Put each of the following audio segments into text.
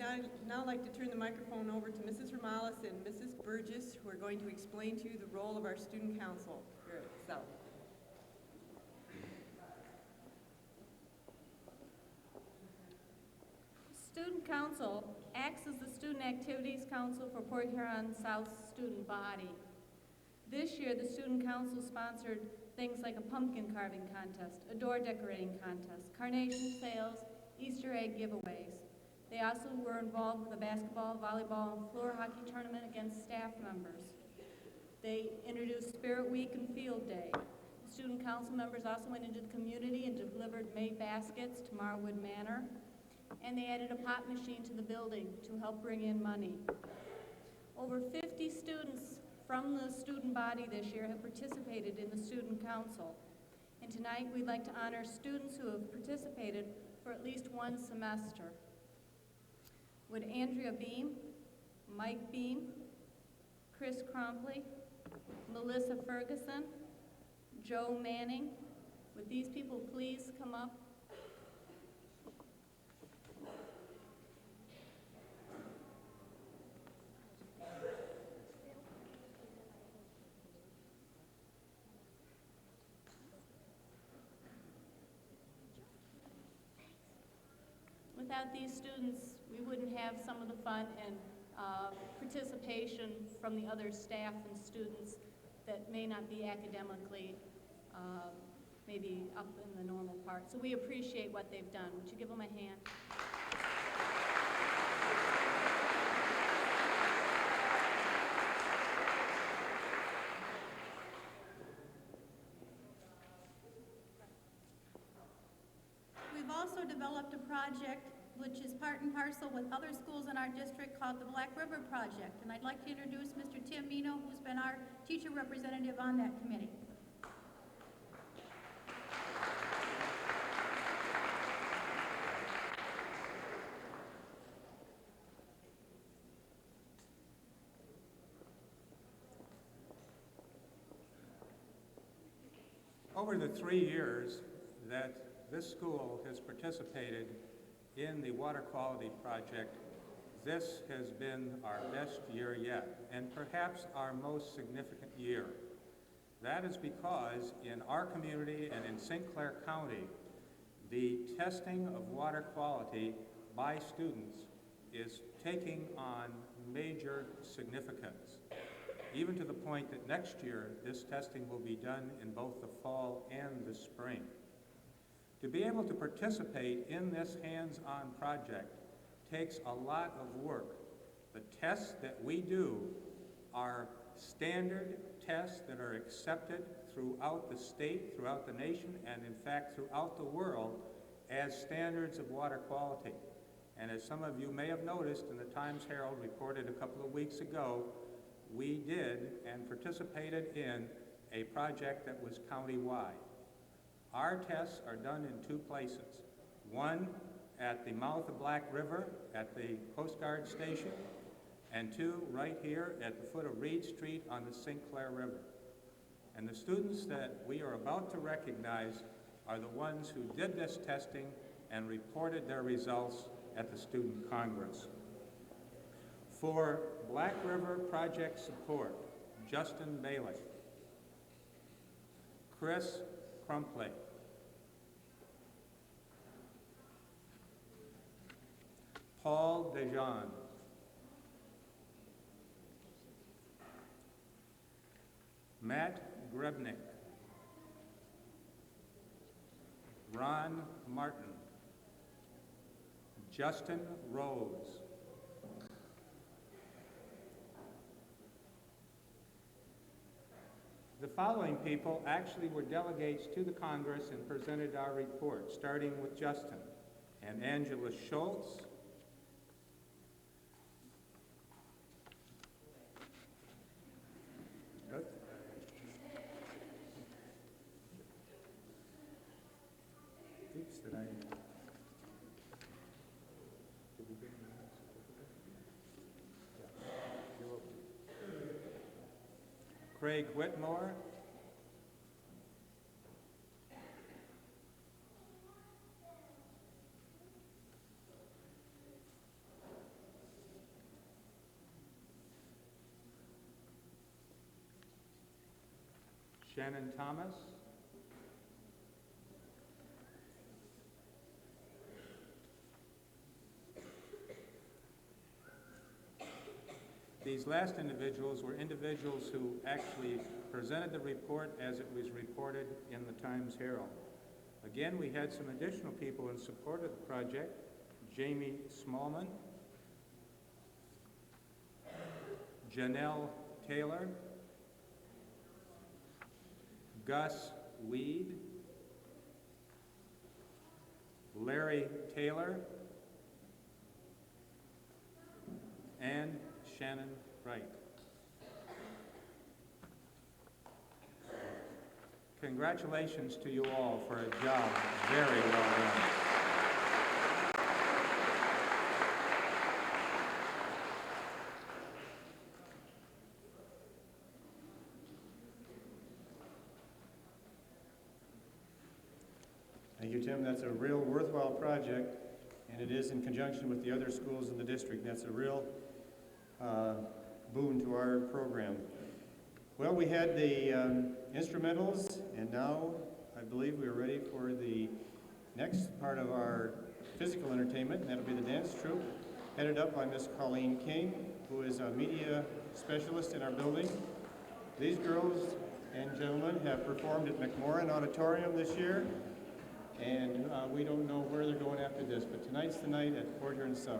I'd now like to turn the microphone over to Mrs. Romales and Mrs. Burgess, who are going to explain to you the role of our student council here at South. Student Council acts as the Student Activities Council for Port Huron South student body. This year, the Student Council sponsored things like a pumpkin carving contest, a door decorating contest, carnation sales, Easter egg giveaways. They also were involved with a basketball, volleyball, and floor hockey tournament against staff members. They introduced Spirit Week and Field Day. The Student Council members also went into the community and delivered May baskets to Marwood Manor. And they added a pop machine to the building to help bring in money. Over 50 students from the student body this year have participated in the Student Council. And tonight we'd like to honor students who have participated for at least one semester. Would Andrea Beam, Mike Beam, Chris Crompley, Melissa Ferguson, Joe Manning, would these people please come up? Without these students, we wouldn't have some of the fun and participation from the other staff and students that may not be academically maybe up in the normal part. So we appreciate what they've done. Would you give them a hand? We've also developed a project which is part and parcel with other schools in our district called the Black River Project. And I'd like to introduce Mr. Tim Mino, who's been our teacher representative on that committee. Over the 3 years that this school has participated in the water quality project, this has been our best year yet, and perhaps our most significant year. That is because in our community and in St. Clair County, the testing of water quality by students is taking on major significance, even to the point that next year this testing will be done in both the fall and the spring. To be able to participate in this hands-on project takes a lot of work. The tests that we do are standard tests that are accepted throughout the state, throughout the nation, and in fact throughout the world as standards of water quality. And as some of you may have noticed, in the Times-Herald reported a couple of weeks ago, we did and participated in a project that was county-wide. Our tests are done in 2 places. One at the mouth of Black River at the Coast Guard station, and 2 right here at the foot of Reed Street on the St. Clair River. And the students that we are about to recognize are the ones who did this testing and reported their results at the Student Congress. For Black River Project support, Justin Bailey, Chris Crumpley, Paul Dejean, Matt Grebnick, Ron Martin, Justin Rose, the following people actually were delegates to the Congress and presented our report, starting with Justin and Angela Schultz, Craig Whitmore, Shannon Thomas. These last individuals were individuals who actually presented the report as it was reported in the Times-Herald. Again, we had some additional people in support of the project. Jamie Smallman, Janelle Taylor, Gus Weed, Larry Taylor, and Shannon Wright. Congratulations to you all for a job very well done. Thank you, Tim. That's a real worthwhile project, and it is in conjunction with the other schools in the district. That's a real boon to our program. Well, we had the instrumentals, and now I believe we are ready for the next part of our physical entertainment, and that'll be the dance troupe, headed up by Miss Colleen King, who is a media specialist in our building. These girls and gentlemen have performed at McMorran Auditorium this year, and we don't know where they're going after this, but tonight's the night at Port Huron South.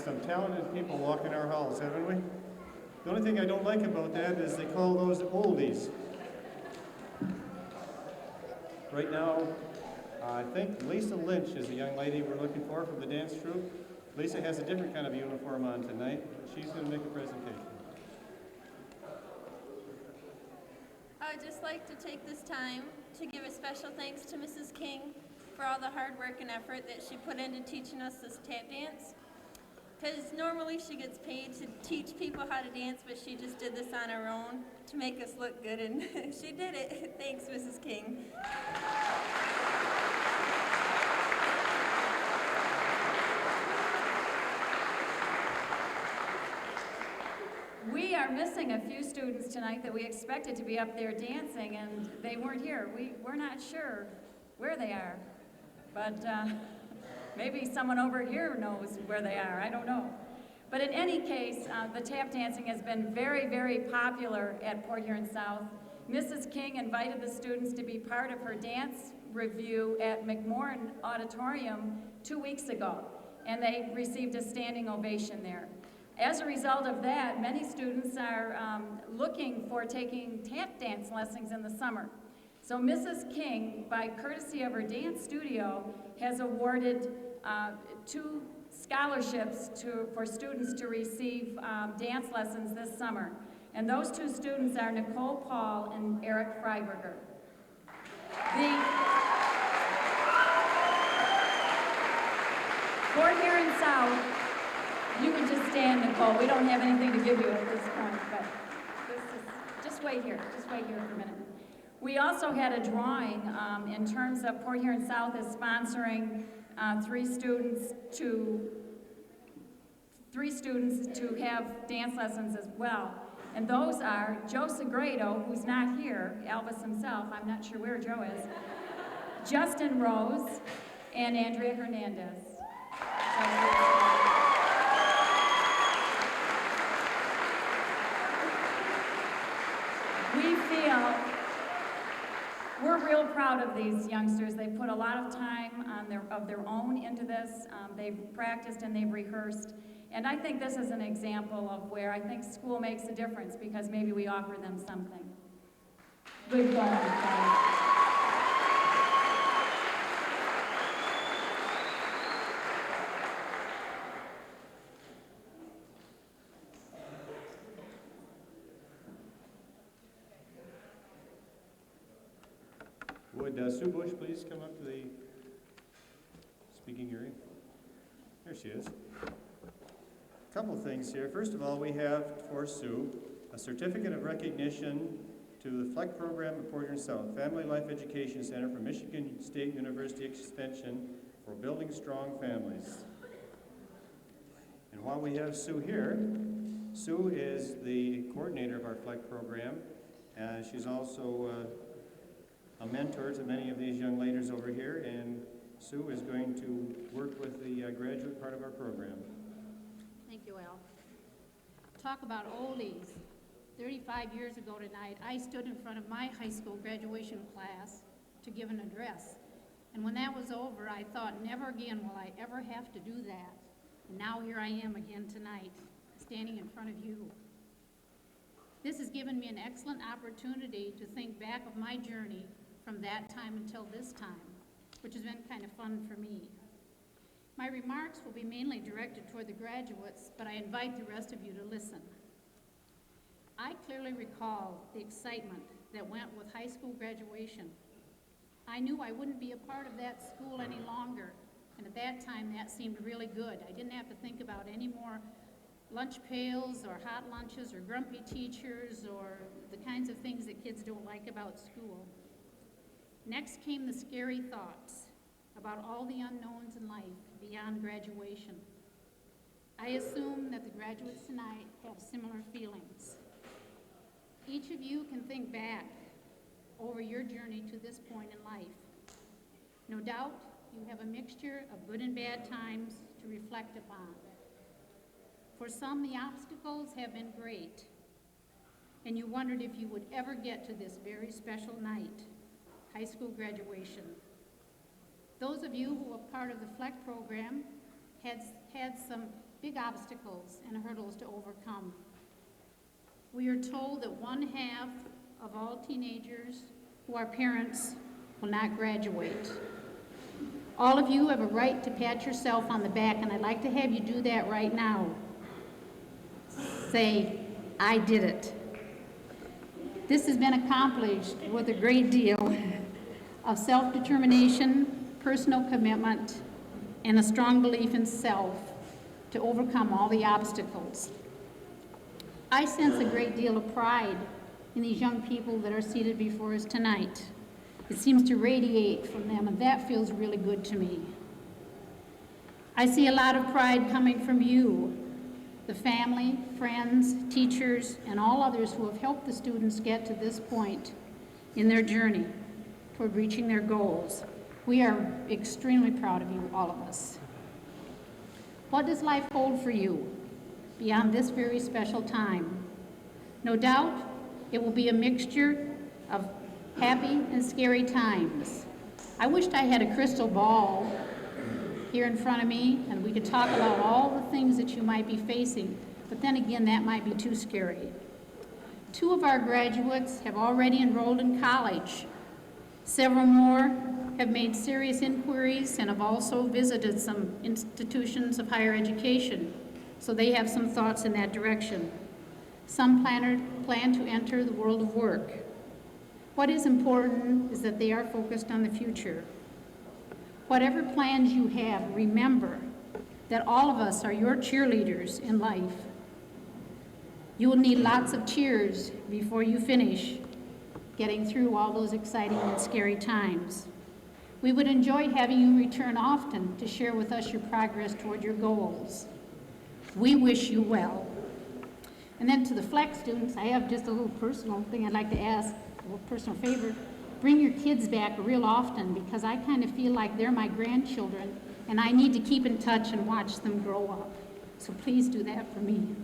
had some talented people walking our halls, haven't we? The only thing I don't like about that is they call those oldies. Right now, I think Lisa Lynch is the young lady we're looking for from the dance troupe. Lisa has a different kind of uniform on tonight, but she's going to make a presentation. I would just like to take this time to give a special thanks to Mrs. King for all the hard work and effort that she put into teaching us this tap dance. Because normally she gets paid to teach people how to dance, but she just did this on her own to make us look good, and she did it. Thanks, Mrs. King. We are missing a few students tonight that we expected to be up there dancing, and they weren't here. We're not sure where they are, but maybe someone over here knows where they are. I don't know. But in any case, the tap dancing has been very, very popular at Port Huron South. Mrs. King invited the students to be part of her dance review at McMorran Auditorium 2 weeks ago, and they received a standing ovation there. As a result of that, many students are looking for taking tap dance lessons in the summer. So Mrs. King, by courtesy of her dance studio, has awarded 2 scholarships for students to receive dance lessons this summer. And those 2 students are Nicole Paul and Eric Freiberger. Port Huron South, you can just stand, Nicole. We don't have anything to give you at this point, but just wait here. Just wait here for a minute. We also had a drawing in terms of Port Huron South is sponsoring 3 students to have dance lessons as well. And those are Joe Segredo, who's not here, Elvis himself, I'm not sure where Joe is, Justin Rose, and Andrea Hernandez. We feel we're real proud of these youngsters. They put a lot of time of their own into this. They've practiced and they've rehearsed. And I think this is an example of where I think school makes a difference because maybe we offer them something. Good going, guys. Would Sue Bush please come up to the speaking area? There she is. A couple of things here. First of all, we have for Sue a certificate of recognition to the FLEC program at Port Huron South, Family Life Education Center for Michigan State University Extension for Building Strong Families. And while we have Sue here, Sue is the coordinator of our FLEC program, and she's also a mentor to many of these young ladies over here, and Sue is going to work with the graduate part of our program. Thank you, Al. Talk about oldies. 35 years ago tonight, I stood in front of my high school graduation class to give an address. And when that was over, I thought, never again will I ever have to do that. And now here I am again tonight, standing in front of you. This has given me an excellent opportunity to think back of my journey from that time until this time, which has been kind of fun for me. My remarks will be mainly directed toward the graduates, but I invite the rest of you to listen. I clearly recall the excitement that went with high school graduation. I knew I wouldn't be a part of that school any longer, and at that time that seemed really good. I didn't have to think about any more lunch pails or hot lunches or grumpy teachers or the kinds of things that kids don't like about school. Next came the scary thoughts about all the unknowns in life beyond graduation. I assume that the graduates tonight have similar feelings. Each of you can think back over your journey to this point in life. No doubt you have a mixture of good and bad times to reflect upon. For some, the obstacles have been great, and you wondered if you would ever get to this very special night, high school graduation. Those of you who were part of the FLEC program had some big obstacles and hurdles to overcome. We are told that 1/2 of all teenagers who are parents will not graduate. All of you have a right to pat yourself on the back, and I'd like to have you do that right now. Say, I did it. This has been accomplished with a great deal of self-determination, personal commitment, and a strong belief in self to overcome all the obstacles. I sense a great deal of pride in these young people that are seated before us tonight. It seems to radiate from them, and that feels really good to me. I see a lot of pride coming from you, the family, friends, teachers, and all others who have helped the students get to this point in their journey toward reaching their goals. We are extremely proud of you, all of us. What does life hold for you beyond this very special time? No doubt, it will be a mixture of happy and scary times. I wished I had a crystal ball here in front of me and we could talk about all the things that you might be facing, but then again, that might be too scary. 2 of our graduates have already enrolled in college. Several more have made serious inquiries and have also visited some institutions of higher education, so they have some thoughts in that direction. Some plan to enter the world of work. What is important is that they are focused on the future. Whatever plans you have, remember that all of us are your cheerleaders in life. You will need lots of cheers before you finish getting through all those exciting and scary times. We would enjoy having you return often to share with us your progress toward your goals. We wish you well. And then to the Flex students, I have just a little personal thing I'd like to ask, a little personal favor. Bring your kids back real often because I kind of feel like they're my grandchildren and I need to keep in touch and watch them grow up. So please do that for me.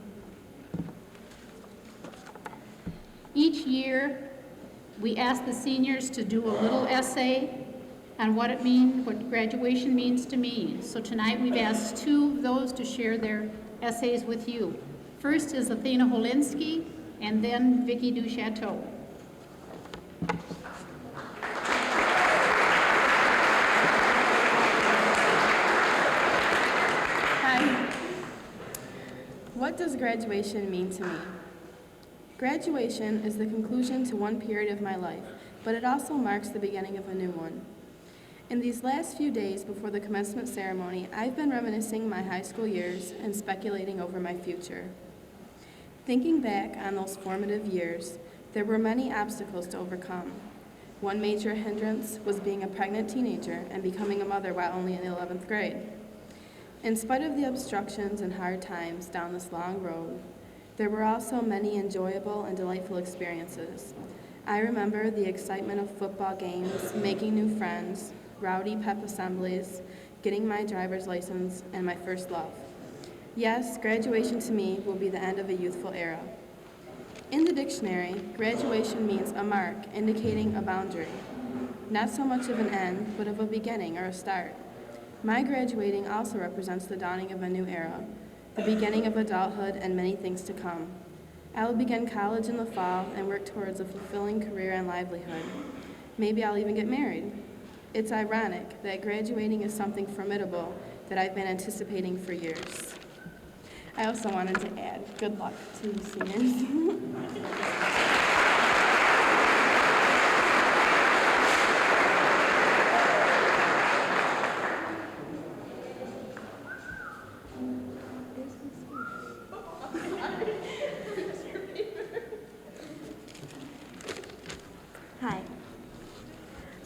Each year, we ask the seniors to do a little essay on what graduation means to me. So tonight we've asked 2 of those to share their essays with you. First is Athena Holinsky, and then Vicki Duchateau. Hi. What does graduation mean to me? Graduation is the conclusion to one period of my life, but it also marks the beginning of a new one. In these last few days before the commencement ceremony, I've been reminiscing my high school years and speculating over my future. Thinking back on those formative years, there were many obstacles to overcome. One major hindrance was being a pregnant teenager and becoming a mother while only in the 11th grade. In spite of the obstructions and hard times down this long road, there were also many enjoyable and delightful experiences. I remember the excitement of football games, making new friends, rowdy pep assemblies, getting my driver's license, and my first love. Yes, graduation to me will be the end of a youthful era. In the dictionary, graduation means a mark indicating a boundary, not so much of an end, but of a beginning or a start. My graduating also represents the dawning of a new era, the beginning of adulthood and many things to come. I will begin college in the fall and work towards a fulfilling career and livelihood. Maybe I'll even get married. It's ironic that graduating is something formidable that I've been anticipating for years. I also wanted to add good luck to the seniors. Hi.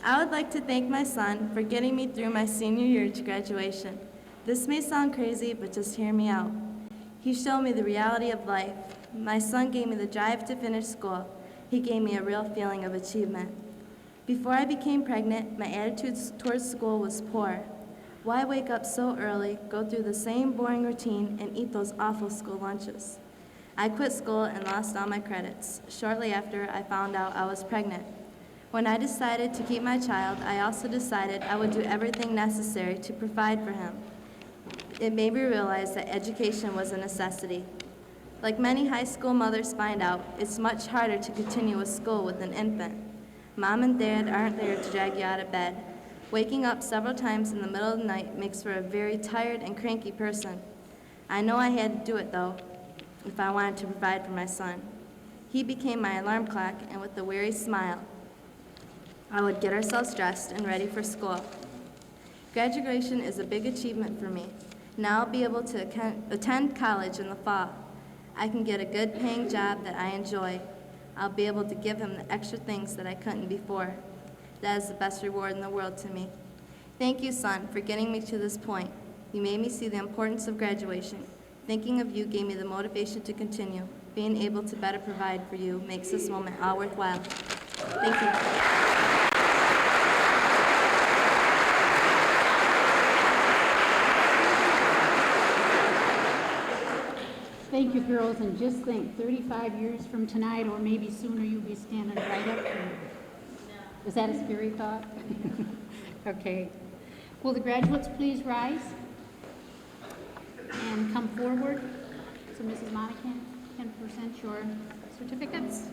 I would like to thank my son for getting me through my senior year to graduation. This may sound crazy, but just hear me out. He showed me the reality of life. My son gave me the drive to finish school. He gave me a real feeling of achievement. Before I became pregnant, my attitude towards school was poor. Why wake up so early, go through the same boring routine, and eat those awful school lunches? I quit school and lost all my credits. Shortly after, I found out I was pregnant. When I decided to keep my child, I also decided I would do everything necessary to provide for him. It made me realize that education was a necessity. Like many high school mothers find out, it's much harder to continue with school with an infant. Mom and Dad aren't there to drag you out of bed. Waking up several times in the middle of the night makes for a very tired and cranky person. I know I had to do it, though, if I wanted to provide for my son. He became my alarm clock, and with a weary smile, I would get ourselves dressed and ready for school. Graduation is a big achievement for me. Now I'll be able to attend college in the fall. I can get a good paying job that I enjoy. I'll be able to give him the extra things that I couldn't before. That is the best reward in the world to me. Thank you, son, for getting me to this point. You made me see the importance of graduation. Thinking of you gave me the motivation to continue. Being able to better provide for you makes this moment all worthwhile. Thank you. Thank you, girls, and just think, 35 years from tonight, or maybe sooner, you'll be standing right up here. Is that a scary thought? Okay. Will the graduates please rise and come forward so Mrs. Monacan can present your certificates?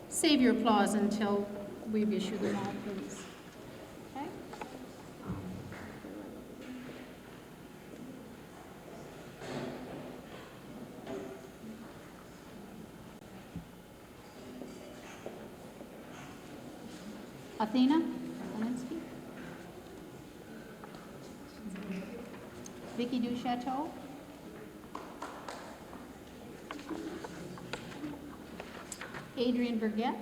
Save your applause until we've issued them all, please. Okay? Athena Zelinsky. Vicky Duchateau. Adrian Burgett.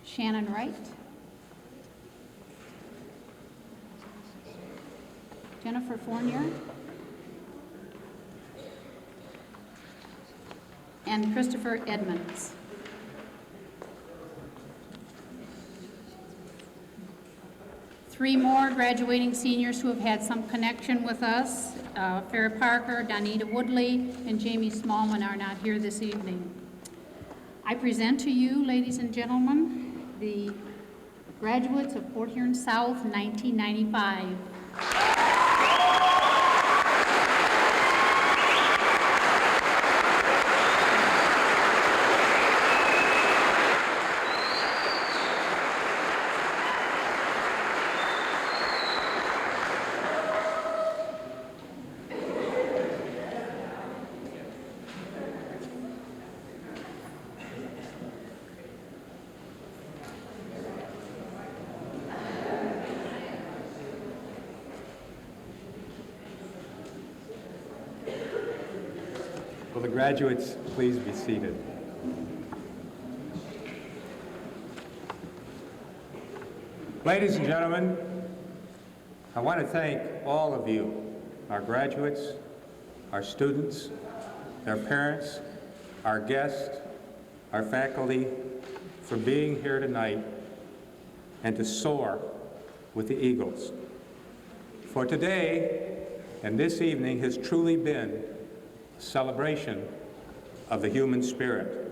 Shannon Wright. Jennifer Fournier. And Christopher Edmonds. Three more graduating seniors who have had some connection with us, Farrah Parker, Donita Woodley, and Jamie Smallman are not here this evening. I present to you, ladies and gentlemen, the graduates of Port Huron South 1995. Will the graduates please be seated? Ladies and gentlemen, I want to thank all of you, our graduates, our students, their parents, our guests, our faculty, for being here tonight and to soar with the Eagles. For today and this evening has truly been a celebration of the human spirit.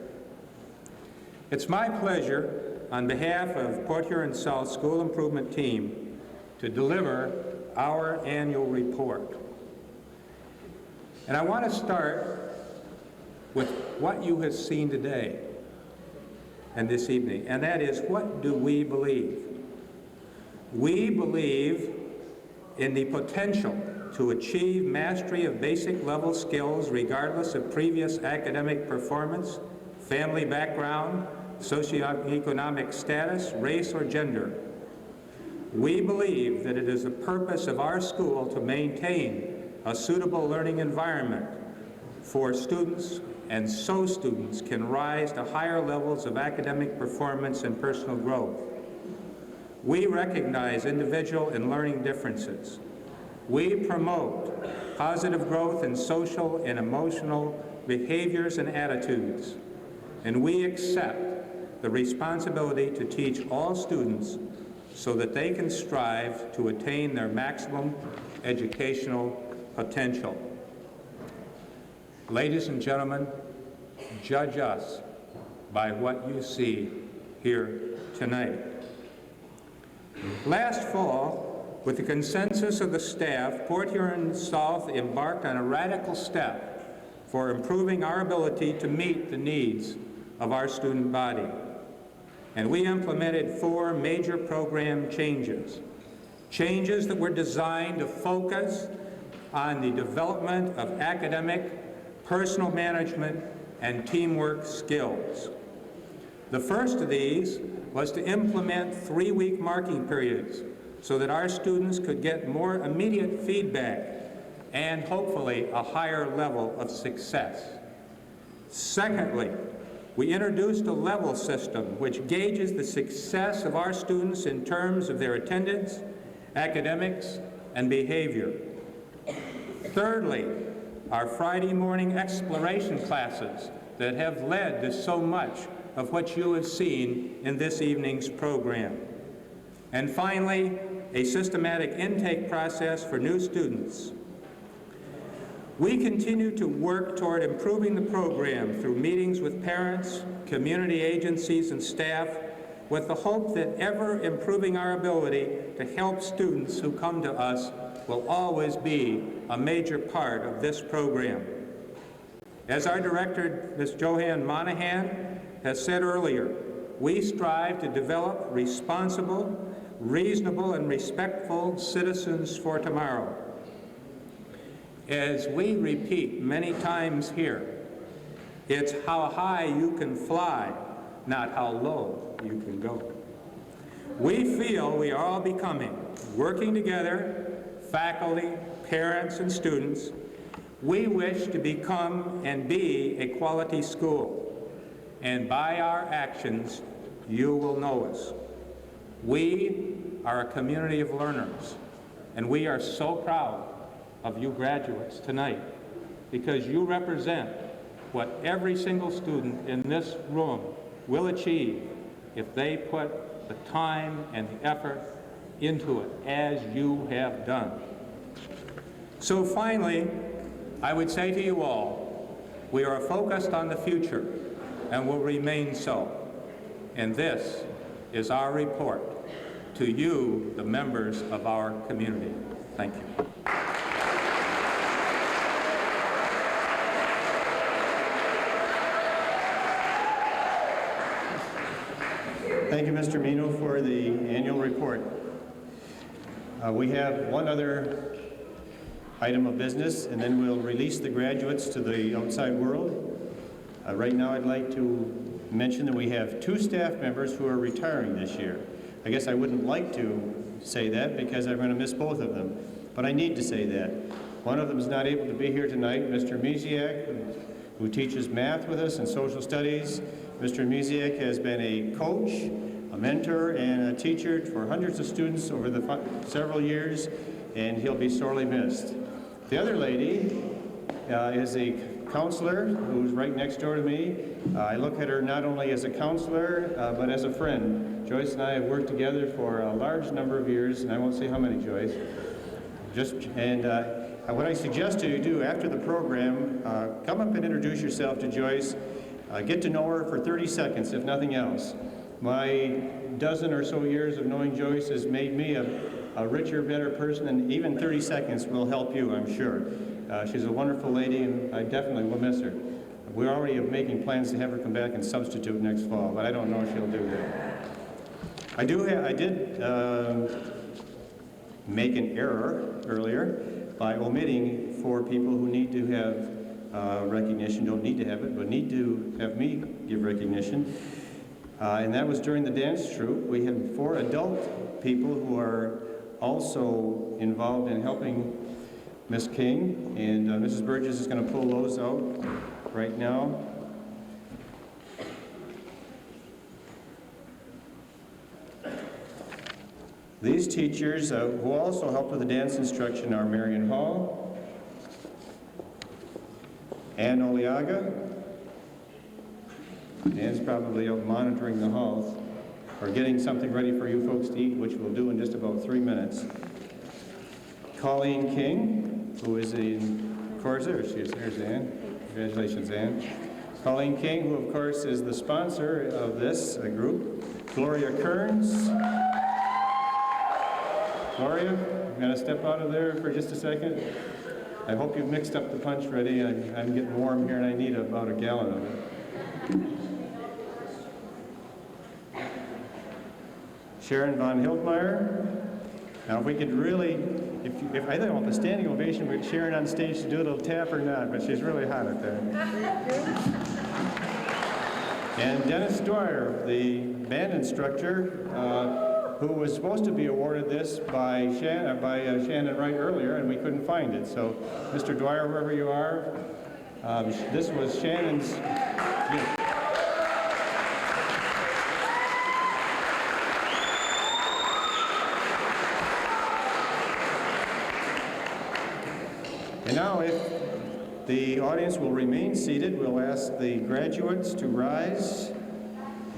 It's my pleasure, on behalf of Port Huron South School Improvement Team, to deliver our annual report. And I want to start with what you have seen today and this evening, and that is, what do we believe? We believe in the potential to achieve mastery of basic level skills regardless of previous academic performance, family background, socioeconomic status, race, or gender. We believe that it is the purpose of our school to maintain a suitable learning environment for students, and so students can rise to higher levels of academic performance and personal growth. We recognize individual and learning differences. We promote positive growth in social and emotional behaviors and attitudes, and we accept the responsibility to teach all students so that they can strive to attain their maximum educational potential. Ladies and gentlemen, judge us by what you see here tonight. Last fall, with the consensus of the staff, Port Huron South embarked on a radical step for improving our ability to meet the needs of our student body. And we implemented 4 major program changes. Changes that were designed to focus on the development of academic, personal management, and teamwork skills. The first of these was to implement 3-week marking periods so that our students could get more immediate feedback and hopefully a higher level of success. Secondly, we introduced a level system which gauges the success of our students in terms of their attendance, academics, and behavior. Thirdly, our Friday morning exploration classes that have led to so much of what you have seen in this evening's program. And finally, a systematic intake process for new students. We continue to work toward improving the program through meetings with parents, community agencies, and staff with the hope that ever improving our ability to help students who come to us will always be a major part of this program. As our director, Ms. Joanne Monahan, has said earlier, we strive to develop responsible, reasonable, and respectful citizens for tomorrow. As we repeat many times here, it's how high you can fly, not how low you can go. We feel we are all becoming, working together, faculty, parents, and students, we wish to become and be a quality school. And by our actions, you will know us. We are a community of learners, and we are so proud of you graduates tonight because you represent what every single student in this room will achieve if they put the time and the effort into it as you have done. So finally, I would say to you all, we are focused on the future and will remain so. And this is our report to you, the members of our community. Thank you. Thank you, Mr. Mino, for the annual report. We have one other item of business, and then we'll release the graduates to the outside world. Right now, I'd like to mention that we have 2 staff members who are retiring this year. I guess I wouldn't like to say that because I'm going to miss both of them, but I need to say that. One of them is not able to be here tonight, Mr. Misiak, who teaches math with us and social studies. Mr. Misiak has been a coach, a mentor, and a teacher for hundreds of students over the several years, and he'll be sorely missed. The other lady is a counselor who's right next door to me. I look at her not only as a counselor, but as a friend. Joyce and I have worked together for a large number of years, and I won't say how many, Joyce. What I suggest you do after the program, come up and introduce yourself to Joyce. Get to know her for 30 seconds, if nothing else. My dozen or so years of knowing Joyce has made me a richer, better person, and even 30 seconds will help you, I'm sure. She's a wonderful lady, and I definitely will miss her. We're already making plans to have her come back and substitute next fall, but I don't know if she'll do that. I did make an error earlier by omitting 4 people who need to have recognition, don't need to have it, but need to have me give recognition. And that was during the dance troupe. We had 4 adult people who are also involved in helping Miss King, and Mrs. Burgess is going to pull those out right now. These teachers who also helped with the dance instruction are Marion Hall, Ann Oliaga. Ann's probably out monitoring the halls or getting something ready for you folks to eat, which we'll do in just about 3 minutes. Colleen King, who is in, of course, there she is. There's Ann. Congratulations, Ann. Colleen King, who of course is the sponsor of this group. Gloria Kearns. Gloria, I'm going to step out of there for just a second. I hope you've mixed up the punch ready. I'm getting warm here and I need about a gallon of it. Sharon von Hildmeyer. Now if we could really, if I don't know if a standing ovation with Sharon on stage to do a little tap or not, but she's really hot up there. And Dennis Dwyer, the band instructor, who was supposed to be awarded this by Shannon Wright earlier, and we couldn't find it. So, Mr. Dwyer, wherever you are, this was Shannon's gift. And now, if the audience will remain seated, we'll ask the graduates to rise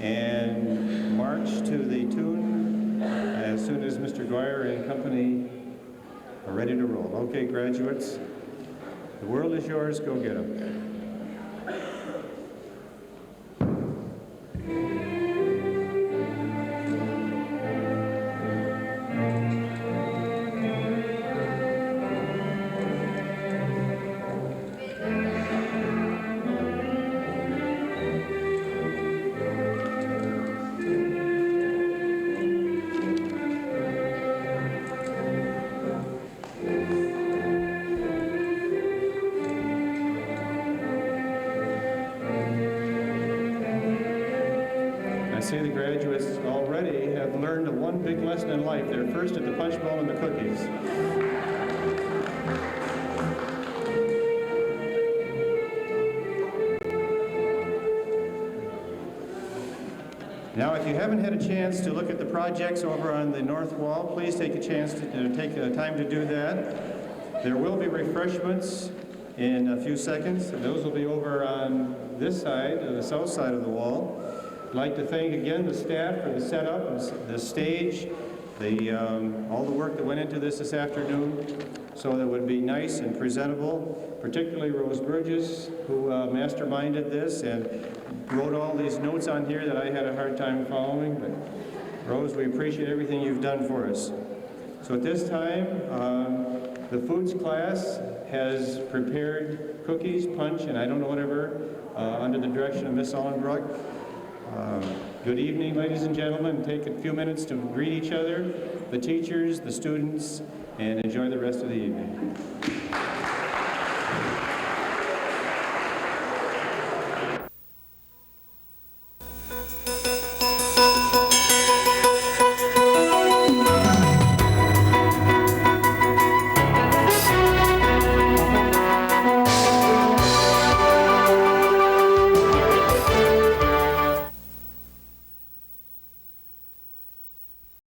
and march to the tune as soon as Mr. Dwyer and company are ready to roll. Okay, graduates, the world is yours, go get 'em. I see the graduates already have learned one big lesson in life. They're first at the punch bowl and the cookies. Now, if you haven't had a chance to look at the projects over on the north wall, please take a chance to take time to do that. There will be refreshments in a few seconds. Those will be over on this side, the south side of the wall. I'd like to thank again the staff for the setup, the stage, all the work that went into this afternoon so that it would be nice and presentable, particularly Rose Burgess, who masterminded this and wrote all these notes on here that I had a hard time following. But Rose, we appreciate everything you've done for us. So at this time, the foods class has prepared cookies, punch, and I don't know whatever, under the direction of Miss Ullenbrook. Good evening, ladies and gentlemen. Take a few minutes to greet each other, the teachers, the students, and enjoy the rest of the evening.